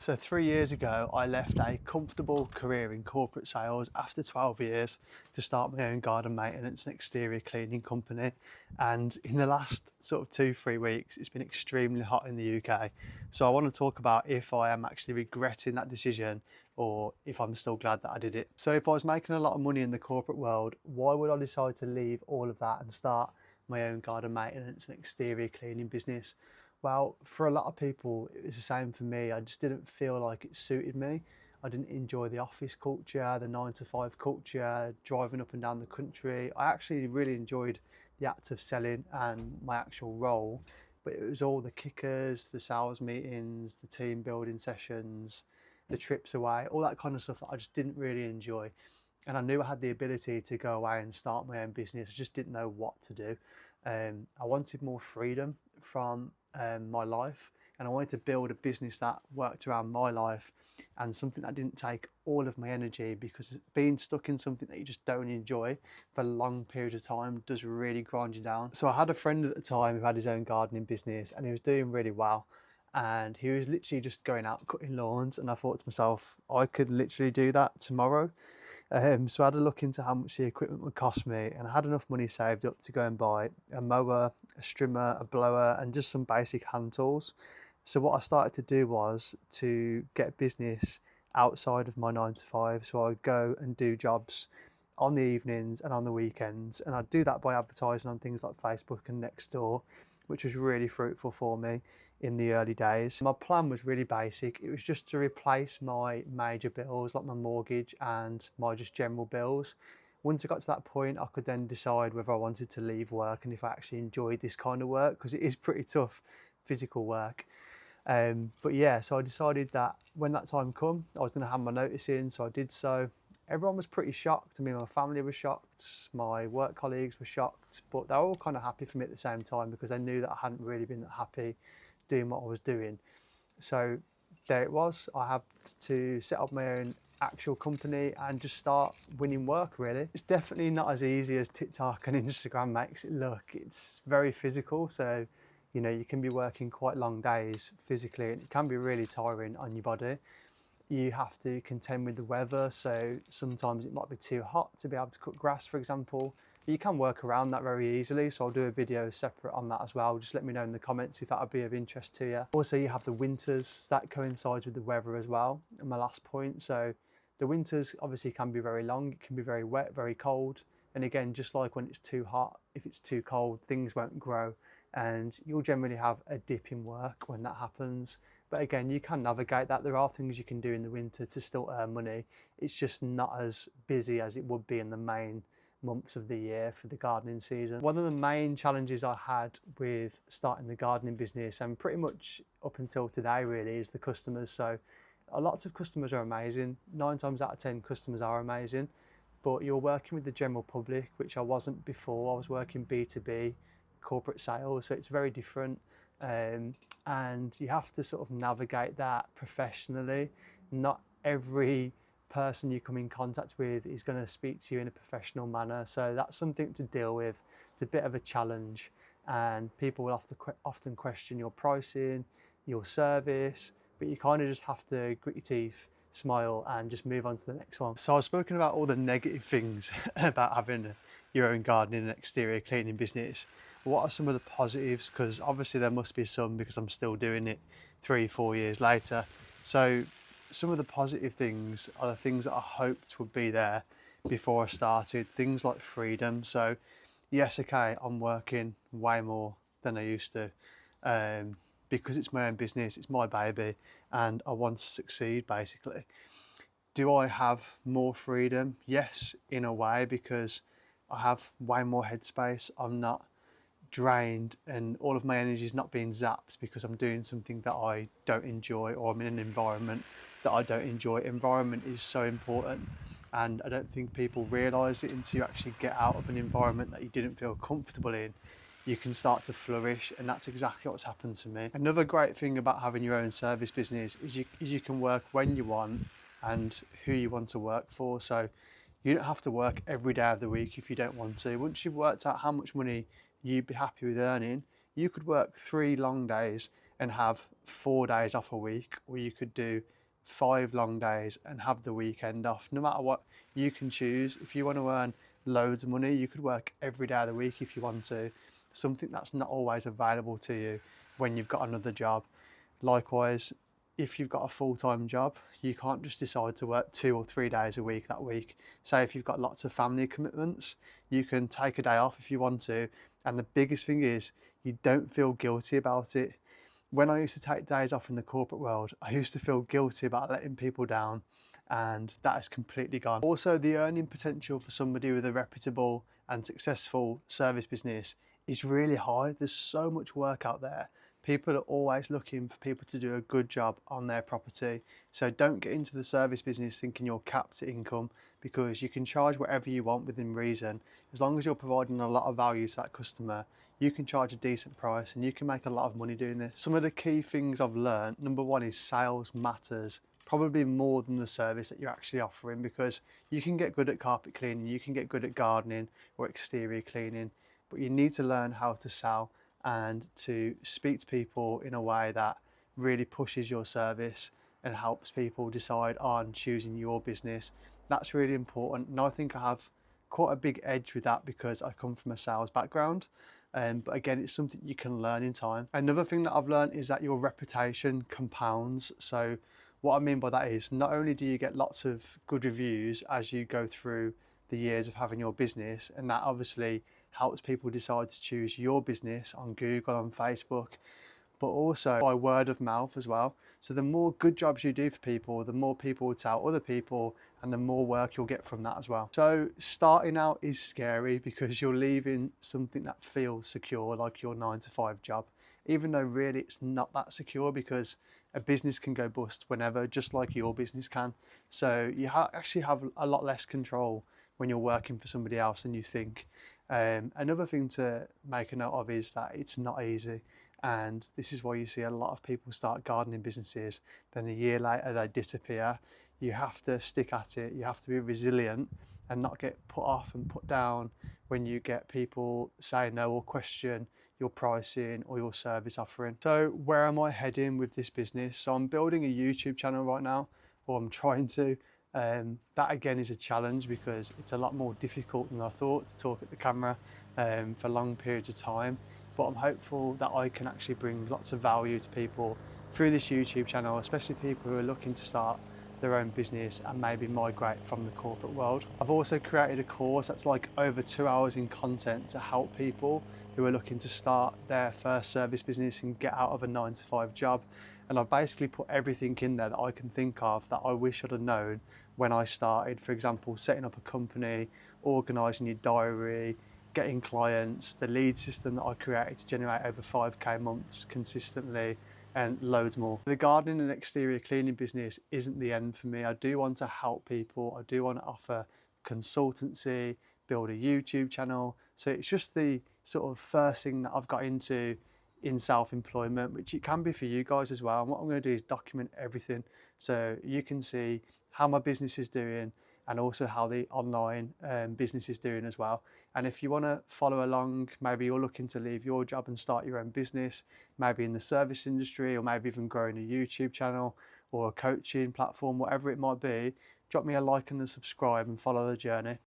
So 3 years ago, I left a comfortable career in corporate sales after 12 years to start my own garden maintenance and exterior cleaning company. And in the last sort of 2, 3 weeks, it's been extremely hot in the UK. So I want to talk about if I am actually regretting that decision or if I'm still glad that I did it. So if I was making a lot of money in the corporate world, why would I decide to leave all of that and start my own garden maintenance and exterior cleaning business? Well, for a lot of people, it was the same for me. I just didn't feel like it suited me. I didn't enjoy the office culture, the 9 to 5 culture, driving up and down the country. I actually really enjoyed the act of selling and my actual role, but it was all the kickers, the sales meetings, the team building sessions, the trips away, all that kind of stuff that I just didn't really enjoy. And I knew I had the ability to go away and start my own business. I just didn't know what to do. I wanted more freedom from my life, and I wanted to build a business that worked around my life and something that didn't take all of my energy, because being stuck in something that you just don't enjoy for a long period of time does really grind you down. So I had a friend at the time who had his own gardening business and he was doing really well, and he was literally just going out cutting lawns, and I thought to myself, I could literally do that tomorrow. So I had a look into how much the equipment would cost me, and I had enough money saved up to go and buy a mower, a strimmer, a blower, and just some basic hand tools. So what I started to do was to get business outside of my 9 to 5. So I'd go and do jobs on the evenings and on the weekends, and I'd do that by advertising on things like Facebook and Nextdoor, which was really fruitful for me in the early days. My plan was really basic. It was just to replace my major bills like my mortgage and my just general bills. Once I got to that point, I could then decide whether I wanted to leave work and if I actually enjoyed this kind of work, because it is pretty tough physical work. But yeah, so I decided that when that time come, I was going to hand my notice in, so I did so. Everyone was pretty shocked. I mean, my family was shocked, my work colleagues were shocked, but they were all kind of happy for me at the same time, because they knew that I hadn't really been that happy doing what I was doing. So there it was. I had to set up my own actual company and just start winning work, really. It's definitely not as easy as TikTok and Instagram makes it look. It's very physical, so you can be working quite long days physically, and it can be really tiring on your body. You have to contend with the weather, so sometimes it might be too hot to be able to cut grass, for example. But you can work around that very easily, so I'll do a video separate on that as well. Just let me know in the comments if that would be of interest to you. Also, you have the winters, so that coincides with the weather as well. And my last point, so the winters obviously can be very long, it can be very wet, very cold. And again, just like when it's too hot, if it's too cold, things won't grow, and you'll generally have a dip in work when that happens. But again, you can navigate that. There are things you can do in the winter to still earn money. It's just not as busy as it would be in the main months of the year for the gardening season. One of the main challenges I had with starting the gardening business, and pretty much up until today really, is the customers. So lots of customers are amazing. 9 times out of 10 customers are amazing, but you're working with the general public, which I wasn't before. I was working B2B corporate sales, so it's very different. And you have to sort of navigate that professionally. Not every person you come in contact with is going to speak to you in a professional manner, so that's something to deal with. It's a bit of a challenge, and people will often question your pricing, your service, but you kind of just have to grit your teeth, smile, and just move on to the next one. So I've spoken about all the negative things about having your own gardening and exterior cleaning business. What are some of the positives? Because obviously there must be some, because I'm still doing it 3, 4 years later. So some of the positive things are the things that I hoped would be there before I started. Things like freedom. So yes, okay, I'm working way more than I used to, because it's my own business, it's my baby, and I want to succeed basically. Do I have more freedom? Yes, in a way, because I have way more headspace. I'm not drained, and all of my energy is not being zapped because I'm doing something that I don't enjoy, or I'm in an environment that I don't enjoy. Environment is so important, and I don't think people realise it until you actually get out of an environment that you didn't feel comfortable in. You can start to flourish, and that's exactly what's happened to me. Another great thing about having your own service business is you can work when you want and who you want to work for. So you don't have to work every day of the week if you don't want to. Once you've worked out how much money you'd be happy with earning, you could work 3 long days and have 4 days off a week, or you could do 5 long days and have the weekend off. No matter what, you can choose. If you want to earn loads of money, you could work every day of the week if you want to, something that's not always available to you when you've got another job. Likewise, if you've got a full-time job, you can't just decide to work 2 or 3 days a week that week. Say if you've got lots of family commitments, you can take a day off if you want to. And the biggest thing is, you don't feel guilty about it. When I used to take days off in the corporate world, I used to feel guilty about letting people down, and that has completely gone. Also, the earning potential for somebody with a reputable and successful service business is really high. There's so much work out there. People are always looking for people to do a good job on their property. So don't get into the service business thinking you're capped at income, because you can charge whatever you want within reason. As long as you're providing a lot of value to that customer, you can charge a decent price and you can make a lot of money doing this. Some of the key things I've learned, number one is sales matters, probably more than the service that you're actually offering, because you can get good at carpet cleaning, you can get good at gardening or exterior cleaning, but you need to learn how to sell and to speak to people in a way that really pushes your service and helps people decide on choosing your business. That's really important, and I think I have quite a big edge with that because I come from a sales background. But again, it's something you can learn in time. Another thing that I've learned is that your reputation compounds. So what I mean by that is, not only do you get lots of good reviews as you go through the years of having your business, and that obviously helps people decide to choose your business on Google, on Facebook, but also by word of mouth as well. So the more good jobs you do for people, the more people will tell other people, and the more work you'll get from that as well. So starting out is scary because you're leaving something that feels secure, like your 9-to-5 job, even though really it's not that secure, because a business can go bust whenever, just like your business can. So you actually have a lot less control when you're working for somebody else than you think. Another thing to make a note of is that it's not easy. And this is why you see a lot of people start gardening businesses, then a year later they disappear. You have to stick at it, you have to be resilient and not get put off and put down when you get people say no or question your pricing or your service offering. So where am I heading with this business? So I'm building a YouTube channel right now, or I'm trying to. That again is a challenge because it's a lot more difficult than I thought to talk at the camera for long periods of time. But I'm hopeful that I can actually bring lots of value to people through this YouTube channel, especially people who are looking to start their own business and maybe migrate from the corporate world. I've also created a course that's like over 2 hours in content to help people who are looking to start their first service business and get out of a 9-to-5 job. And I've basically put everything in there that I can think of that I wish I'd have known when I started. For example, setting up a company, organising your diary, getting clients, the lead system that I created to generate over 5k months consistently, and loads more. The gardening and exterior cleaning business isn't the end for me. I do want to help people. I do want to offer consultancy, build a YouTube channel. So it's just the sort of first thing that I've got into in self-employment, which it can be for you guys as well. And what I'm going to do is document everything so you can see how my business is doing and also how the online business is doing as well. And if you want to follow along, maybe you're looking to leave your job and start your own business, maybe in the service industry, or maybe even growing a YouTube channel or a coaching platform, whatever it might be, drop me a like and a subscribe and follow the journey.